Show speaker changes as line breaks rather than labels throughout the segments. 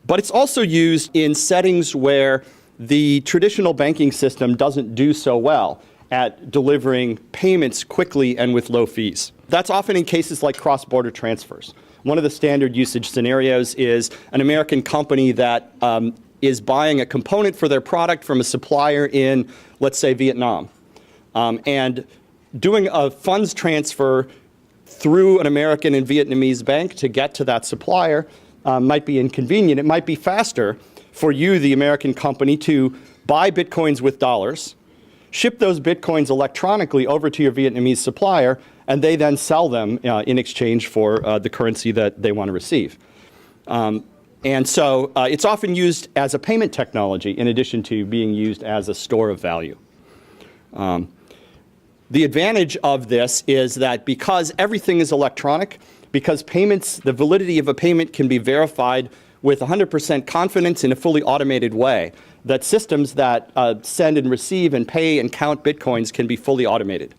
But it's also used in settings where the traditional banking system doesn't do so well at delivering payments quickly and with low fees. That's often in cases like cross-border transfers. One of the standard usage scenarios is an American company that is buying a component for their product from a supplier in, let's say, Vietnam, and doing a funds transfer through an American and Vietnamese bank to get to that supplier might be inconvenient. It might be faster for you, the American company, to buy bitcoins with dollars, ship those bitcoins electronically over to your Vietnamese supplier, and they then sell them in exchange for the currency that they want to receive. And so it's often used as a payment technology in addition to being used as a store of value. The advantage of this is that because everything is electronic, because payments, the validity of a payment can be verified with 100% confidence in a fully automated way, that systems that send and receive and pay and count bitcoins can be fully automated.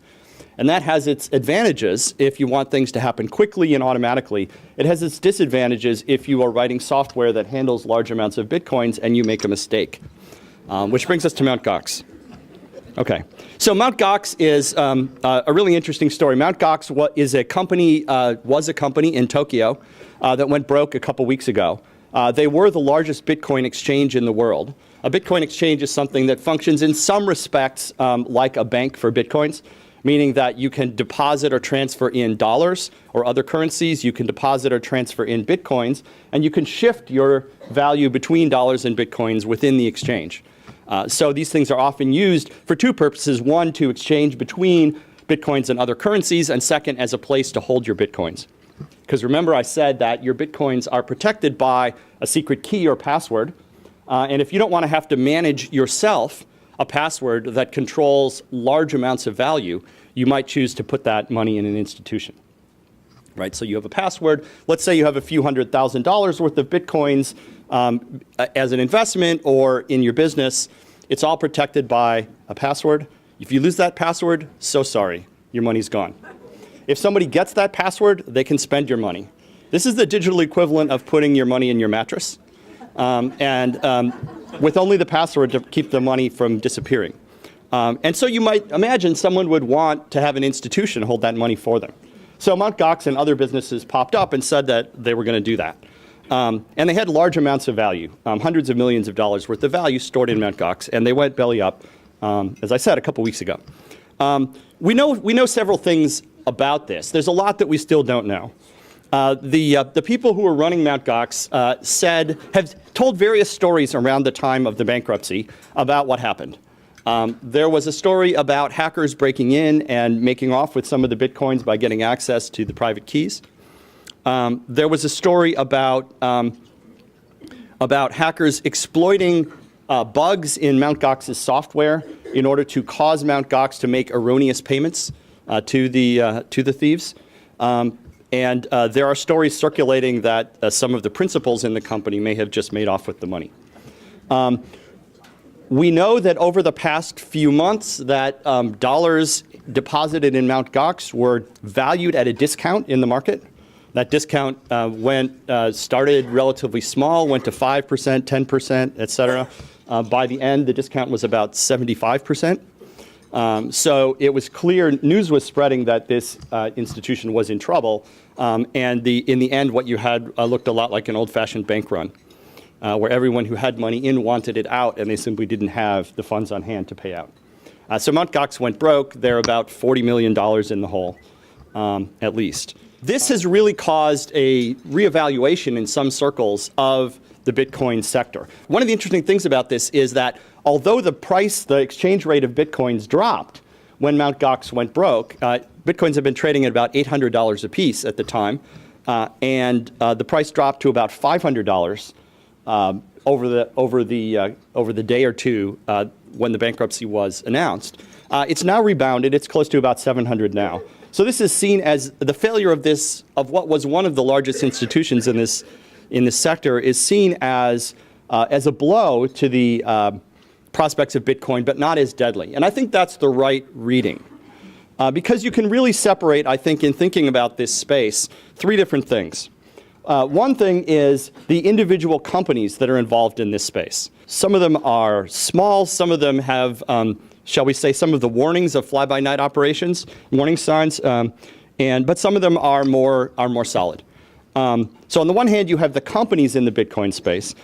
And that has its advantages if you want things to happen quickly and automatically. It has its disadvantages if you are writing software that handles large amounts of bitcoins and you make a mistake. Which brings us to Mt. Gox. Okay, so Mt. Gox is a really interesting story. Mt. Gox was a company in Tokyo that went broke a couple weeks ago. They were the largest Bitcoin exchange in the world. A Bitcoin exchange is something that functions in some respects like a bank for Bitcoins, meaning that you can deposit or transfer in dollars or other currencies, you can deposit or transfer in Bitcoins, and you can shift your value between dollars and Bitcoins within the exchange. So these things are often used for two purposes. One, to exchange between Bitcoins and other currencies, and second, as a place to hold your Bitcoins. Because remember I said that your Bitcoins are protected by a secret key or password, and if you don't want to have to manage yourself a password that controls large amounts of value, you might choose to put that money in an institution. Right? So you have a password. Let's say you have a few $100,000 worth of Bitcoins as an investment or in your business. It's all protected by a password. If you lose that password, so sorry, your money's gone. If somebody gets that password, they can spend your money. This is the digital equivalent of putting your money in your mattress. With only the password to keep the money from disappearing. And so you might imagine someone would want to have an institution hold that money for them. So Mt. Gox and other businesses popped up and said that they were going to do that. And they had large amounts of value, hundreds of millions of dollars worth of value stored in Mt. Gox, and they went belly up, as I said, a couple weeks ago. We know several things about this. There's a lot that we still don't know. The people who were running Mt. Gox have told various stories around the time of the bankruptcy about what happened. There was a story about hackers breaking in and making off with some of the Bitcoins by getting access to the private keys. There was a story about hackers exploiting bugs in Mt. Gox's software in order to cause Mt. Gox to make erroneous payments to the thieves. And there are stories circulating that some of the principals in the company may have just made off with the money. We know that over the past few months that dollars deposited in Mt. Gox were valued at a discount in the market. That discount started relatively small, went to 5%, 10%, et cetera. By the end, the discount was about 75%. So it was clear, news was spreading that this institution was in trouble, and in the end what you had looked a lot like an old-fashioned bank run, where everyone who had money in wanted it out and they simply didn't have the funds on hand to pay out. So Mt. Gox went broke. They're about $40 million in the hole, at least. This has really caused a reevaluation in some circles of the Bitcoin sector. One of the interesting things about this is that although the exchange rate of Bitcoins dropped when Mt. Gox went broke, Bitcoins have been trading at about $800 a piece at the time, and the price dropped to about $500 over the day or two when the bankruptcy was announced. It's now rebounded. It's close to about 700 now. So this is seen as the failure of what was one of the largest institutions in this sector is seen as a blow to the prospects of Bitcoin, but not as deadly. And I think that's the right reading. Because you can really separate, I think, in thinking about this space, three different things. One thing is the individual companies that are involved in this space. Some of them are small, some of them have, shall we say, some of the warnings of fly-by-night operations, warning signs, but some of them are more solid. So on the one hand, you have the companies in the Bitcoin space.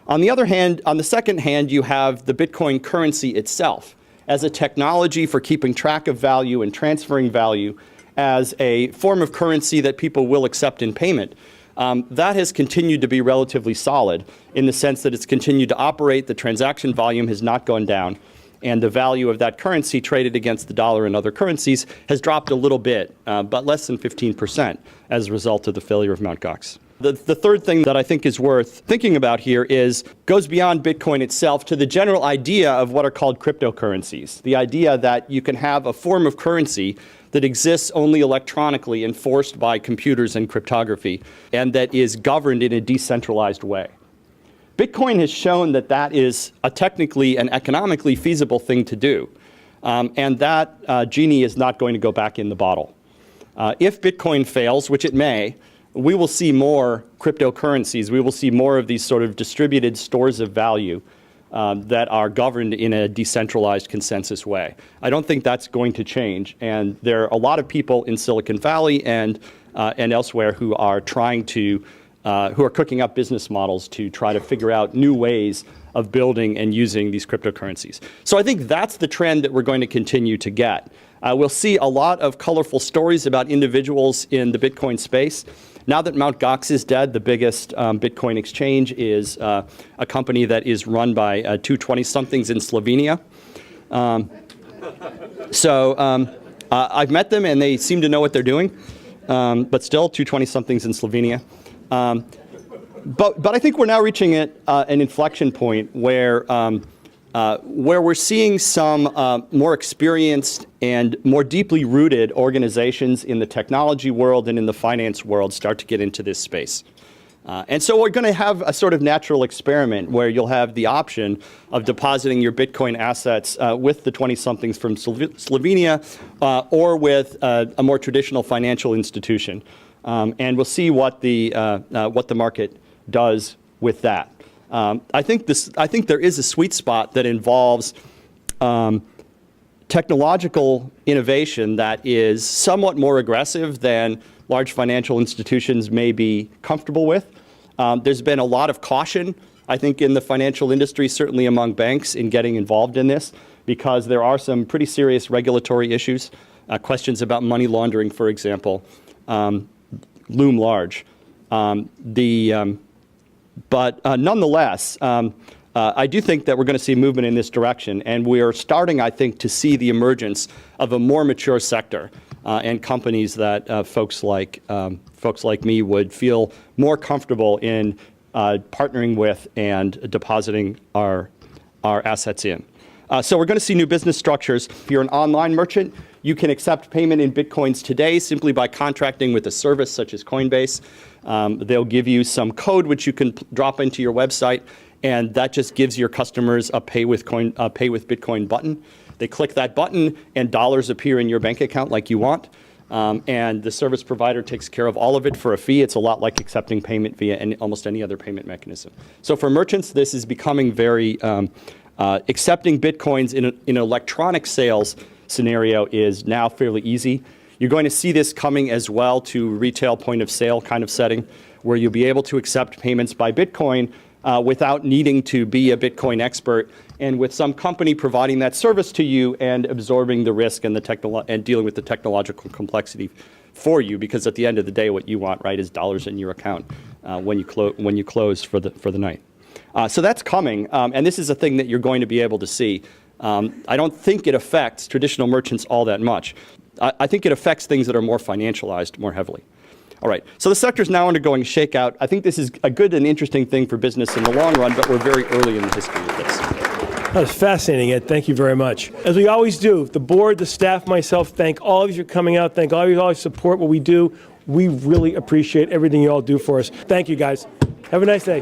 On the second hand, you have the Bitcoin currency itself as a technology for keeping track of value and transferring value as a form of currency that people will accept in payment. That has continued to be relatively solid in the sense that it's continued to operate, the transaction volume has not gone down, and the value of that currency traded against the dollar and other currencies has dropped a little bit, but less than 15% as a result of the failure of Mt. Gox. The third thing that I think is worth thinking about here goes beyond Bitcoin itself to the general idea of what are called cryptocurrencies. The idea that you can have a form of currency that exists only electronically, enforced by computers and cryptography, and that is governed in a decentralized way. Bitcoin has shown that that is a technically and economically feasible thing to do, and that genie is not going to go back in the bottle. If Bitcoin fails, which it may, we will see more cryptocurrencies. We will see more of these sort of distributed stores of value that are governed in a decentralized consensus way. I don't think that's going to change, and there are a lot of people in Silicon Valley and elsewhere who are who are cooking up business models to try to figure out new ways of building and using these cryptocurrencies. So I think that's the trend that we're going to continue to get. We'll see a lot of colorful stories about individuals in the Bitcoin space. Now that Mt. Gox is dead, the biggest Bitcoin exchange is a company that is run by two 20-somethings in Slovenia. I've met them and they seem to know what they're doing, but still two 20-somethings in Slovenia. But I think we're now reaching an inflection point where we're seeing some more experienced and more deeply rooted organizations in the technology world and in the finance world start to get into this space. And so we're going to have a sort of natural experiment where you'll have the option of depositing your Bitcoin assets with the 20-somethings from Slovenia or with a more traditional financial institution. And we'll see what the market does with that. I think there is a sweet spot that involves technological innovation that is somewhat more aggressive than large financial institutions may be comfortable with. There's been a lot of caution, I think, in the financial industry, certainly among banks, in getting involved in this, because there are some pretty serious regulatory issues. Questions about money laundering, for example, loom large. But nonetheless, I do think that we're going to see movement in this direction, and we are starting, I think, to see the emergence of a more mature sector and companies that folks like me would feel more comfortable in partnering with and depositing our assets in. So we're going to see new business structures. If you're an online merchant, you can accept payment in Bitcoins today simply by contracting with a service such as Coinbase. They'll give you some code which you can drop into your website, and that just gives your customers a Pay with Bitcoin button. They click that button, and dollars appear in your bank account like you want. And the service provider takes care of all of it for a fee. It's a lot like accepting payment via almost any other payment mechanism. So for merchants, this is becoming very accepting Bitcoins in an electronic sales scenario is now fairly easy. You're going to see this coming as well to retail point of sale kind of setting, where you'll be able to accept payments by Bitcoin without needing to be a Bitcoin expert, and with some company providing that service to you and absorbing the risk and and dealing with the technological complexity for you, because at the end of the day, what you want, right, is dollars in your account when you close for the night. So that's coming, and this is a thing that you're going to be able to see. I don't think it affects traditional merchants all that much. I think it affects things that are more financialized more heavily. All right, so the sector is now undergoing a shakeout. I think this is a good and interesting thing for business in the long run, but we're very early in the history of this.
That was fascinating, Ed. Thank you very much. As we always do, the board, the staff, myself, thank all of you for coming out. Thank all of you who always support what we do. We really appreciate everything you all do for us. Thank you, guys. Have a nice day.